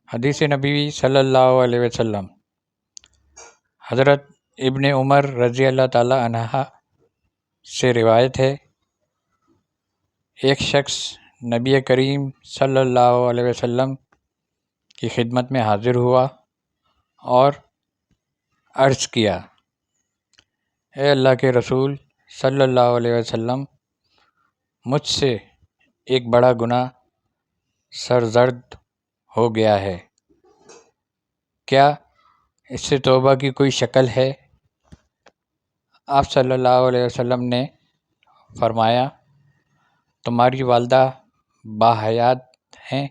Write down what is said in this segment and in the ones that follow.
حدیث نبی صلی اللہ علیہ وسلم حضرت ابن عمر رضی اللہ تعالی عنہ سے روایت ہے، ایک شخص نبی کریم صلی اللہ علیہ وسلم کی خدمت میں حاضر ہوا اور عرض کیا، اے اللہ کے رسول صلی اللہ علیہ وسلم، مجھ سے ایک بڑا گناہ سرزد ہو گیا ہے، کیا اس سے توبہ کی کوئی شکل ہے؟ آپ صلی اللہ علیہ وسلم نے فرمایا، تمہاری والدہ باحیات ہیں۔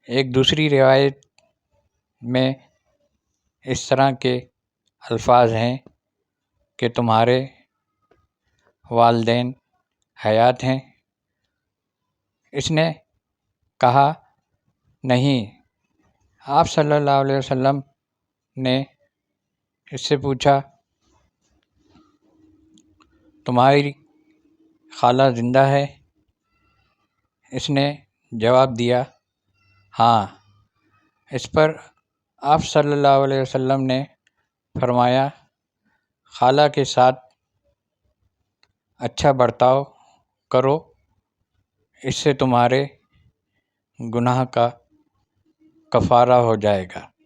ایک دوسری روایت میں اس طرح کے الفاظ ہیں کہ تمہارے والدین حیات ہیں۔ اس نے کہا، نہیں۔ آپ صلی اللہ علیہ وسلم نے اس سے پوچھا، تمہاری خالہ زندہ ہے؟ اس نے جواب دیا، ہاں۔ اس پر آپ صلی اللہ علیہ وسلم نے فرمایا، خالہ کے ساتھ اچھا برتاؤ کرو، اس سے تمہارے گناہ کا کفارہ ہو جائے گا۔